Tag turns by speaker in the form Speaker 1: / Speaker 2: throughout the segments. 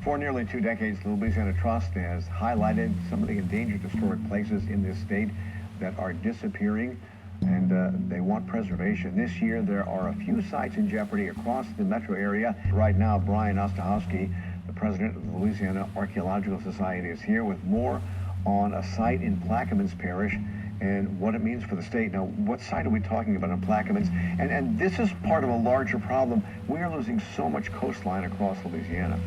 Speaker 1: For nearly 2 decades, the Louisiana Trust has highlighted some of the endangered historic places in this state that are disappearing, and they want preservation. This year, there are a few sites in jeopardy across the metro area. Right now, Brian Ostahowski, the president of the Louisiana Archaeological Society, is here with more on a site in Plaquemines Parish and what it means for the state. Now, what site are we talking about in Plaquemines? And this is part of a larger problem. We are losing so much coastline across Louisiana.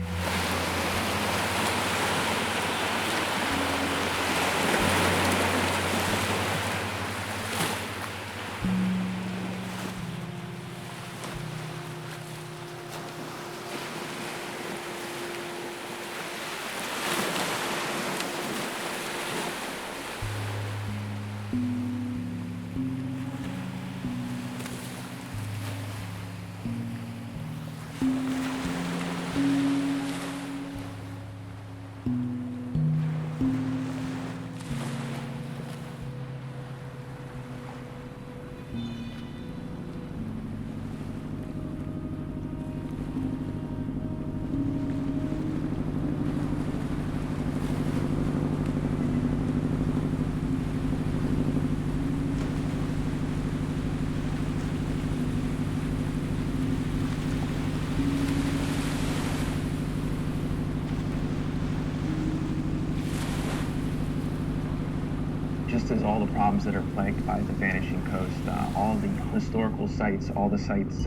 Speaker 2: Just as all the problems that are plagued by the vanishing coast, all the historical sites, all the sites,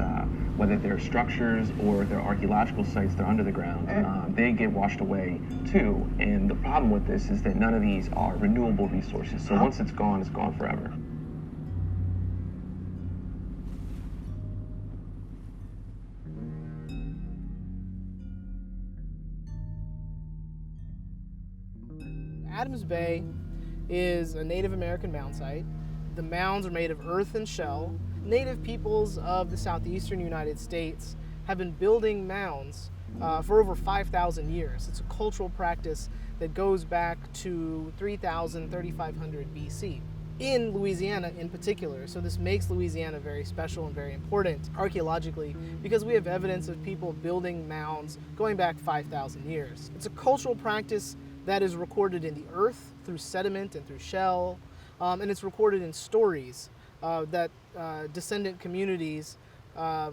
Speaker 2: whether they're structures or they're archaeological sites, they're under the ground, they get washed away too. And the problem with this is that none of these are renewable resources. So once it's gone forever.
Speaker 3: Adams Bay is a Native American mound site. The mounds are made of earth and shell. Native peoples of the southeastern United States have been building mounds for over 5,000 years. It's a cultural practice that goes back to 3,000, 3,500 BC. In Louisiana in particular, so this makes Louisiana very special and very important archaeologically because we have evidence of people building mounds going back 5,000 years. It's a cultural practice that is recorded in the earth through sediment and through shell, and it's recorded in stories that descendant communities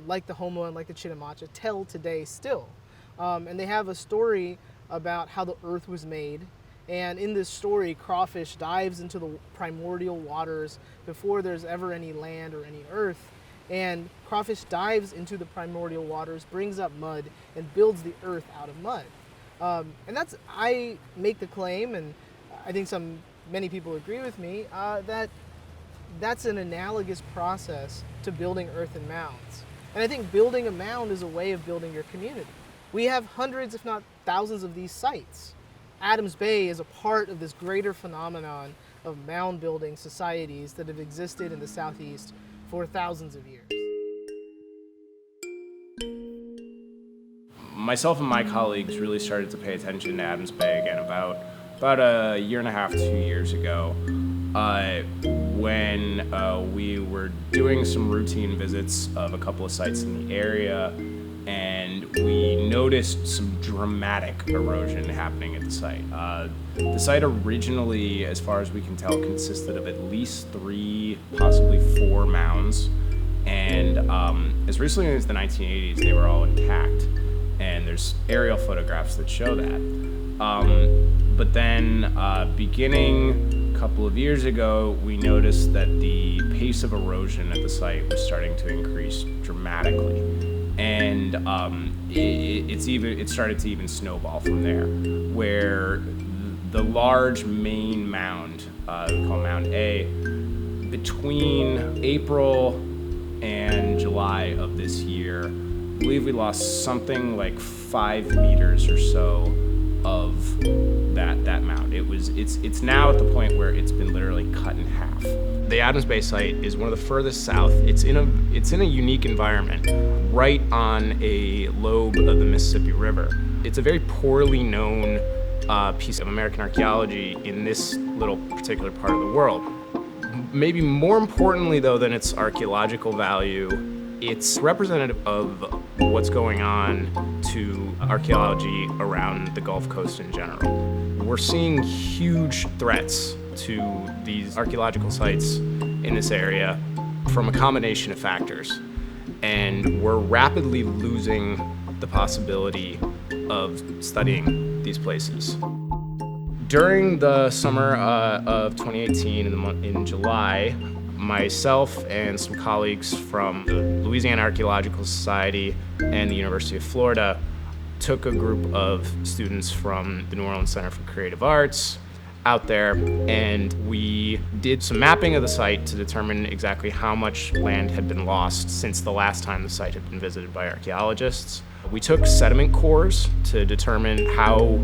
Speaker 3: like the Houma and like the Chitimacha tell today still. And they have a story about how the earth was made, and in this story, crawfish dives into the primordial waters before there's ever any land or any earth, and crawfish dives into the primordial waters, brings up mud, and builds the earth out of mud. And I make the claim, and I think many people agree with me, that's an analogous process to building earthen mounds. And I think building a mound is a way of building your community. We have hundreds, if not thousands, of these sites. Adams Bay is a part of this greater phenomenon of mound building societies that have existed in the Southeast for thousands of years.
Speaker 4: Myself and my colleagues really started to pay attention to Adams Bay again about a year and a half, 2 years ago, when we were doing some routine visits of a couple of sites in the area, and we noticed some dramatic erosion happening at the site. The site originally, as far as we can tell, consisted of at least 3, possibly 4 mounds, and as recently as the 1980s, they were all intact. And there's aerial photographs that show that. But then beginning a couple of years ago, we noticed that the pace of erosion at the site was starting to increase dramatically. And it started to even snowball from there, where the large main mound, we call Mound A, between April and July of this year, I believe we lost something like 5 meters or so of that mound. It's now at the point where it's been literally cut in half. The Adams Bay site is one of the furthest south. It's in a unique environment, right on a lobe of the Mississippi River. It's a very poorly known piece of American archaeology in this little particular part of the world. Maybe more importantly, though, than its archaeological value, it's representative of what's going on to archaeology around the Gulf Coast in general. We're seeing huge threats to these archaeological sites in this area from a combination of factors. And we're rapidly losing the possibility of studying these places. During the summer of 2018, in July, myself and some colleagues from the Louisiana Archaeological Society and the University of Florida took a group of students from the New Orleans Center for Creative Arts out there, and we did some mapping of the site to determine exactly how much land had been lost since the last time the site had been visited by archaeologists. We took sediment cores to determine how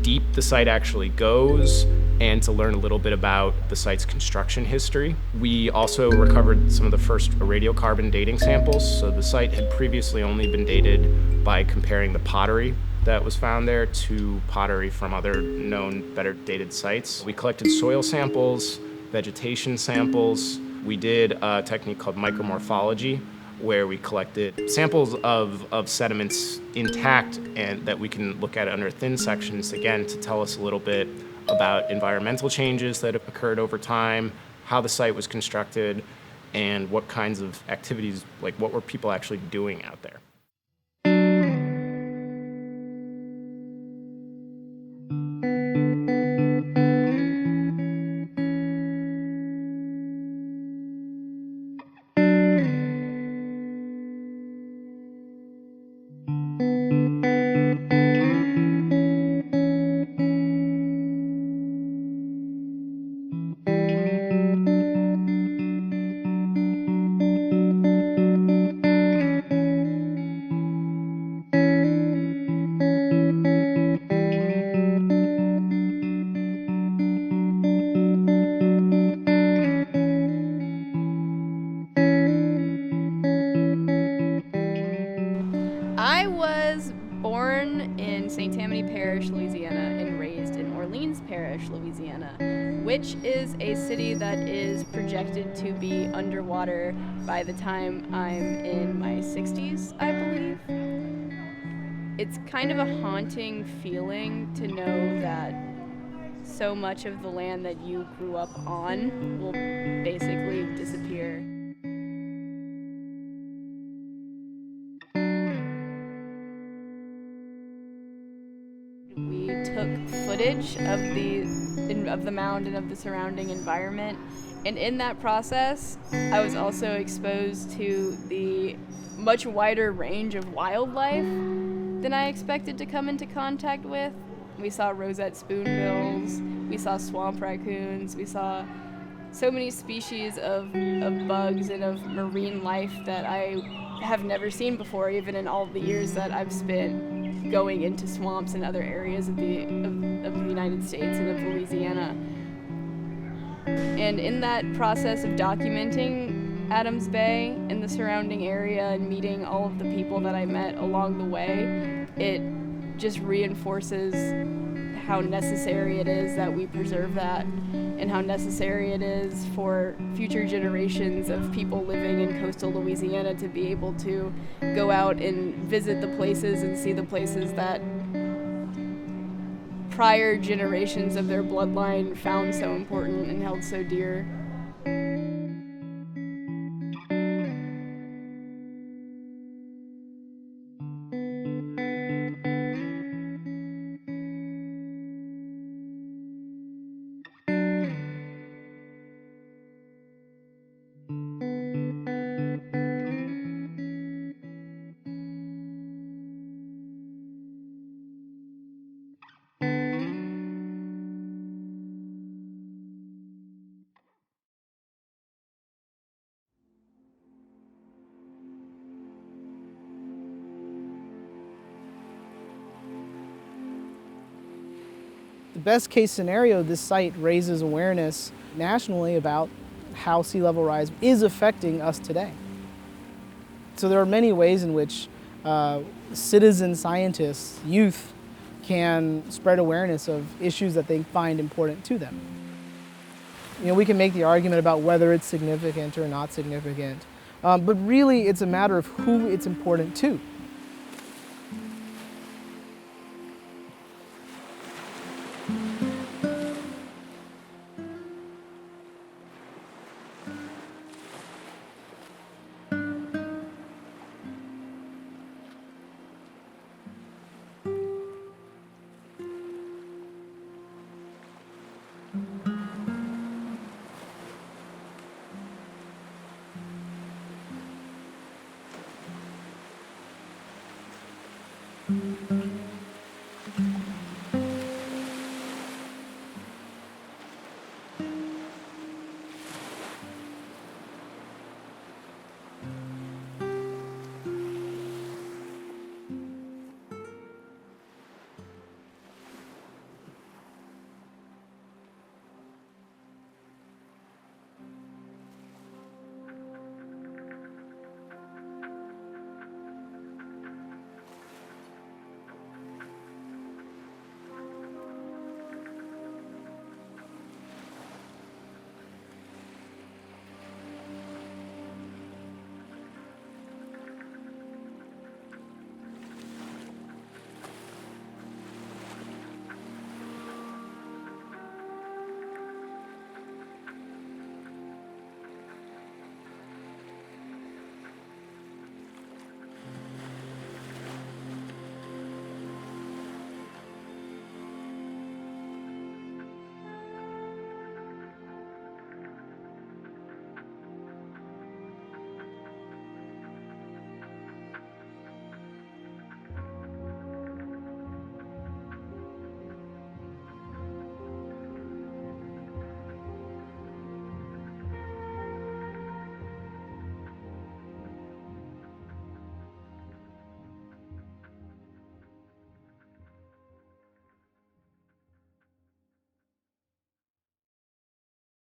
Speaker 4: deep the site actually goes and to learn a little bit about the site's construction history. We also recovered some of the first radiocarbon dating samples. So the site had previously only been dated by comparing the pottery that was found there to pottery from other known better dated sites. We collected soil samples, vegetation samples. We did a technique called micromorphology, where we collected samples of sediments intact and that we can look at under thin sections, again, to tell us a little bit about environmental changes that have occurred over time, how the site was constructed, and what kinds of activities, like what were people actually doing out there.
Speaker 5: I was born in St. Tammany Parish, Louisiana, and raised in Orleans Parish, Louisiana, which is a city that is projected to be underwater by the time I'm in my 60s, I believe. It's kind of a haunting feeling to know that so much of the land that you grew up on will basically disappear. We took footage of the mound and of the surrounding environment, and in that process, I was also exposed to the much wider range of wildlife than I expected to come into contact with. We saw roseate spoonbills, we saw swamp raccoons, we saw so many species of bugs and of marine life that I have never seen before, even in all the years that I've spent going into swamps and other areas of the United States and of Louisiana. And in that process of documenting Adams Bay and the surrounding area and meeting all of the people that I met along the way, it just reinforces how necessary it is that we preserve that, and how necessary it is for future generations of people living in coastal Louisiana to be able to go out and visit the places and see the places that prior generations of their bloodline found so important and held so dear.
Speaker 3: The best case scenario, this site raises awareness nationally about how sea level rise is affecting us today. So there are many ways in which citizen scientists, youth, can spread awareness of issues that they find important to them. You know, we can make the argument about whether it's significant or not significant, but really it's a matter of who it's important to.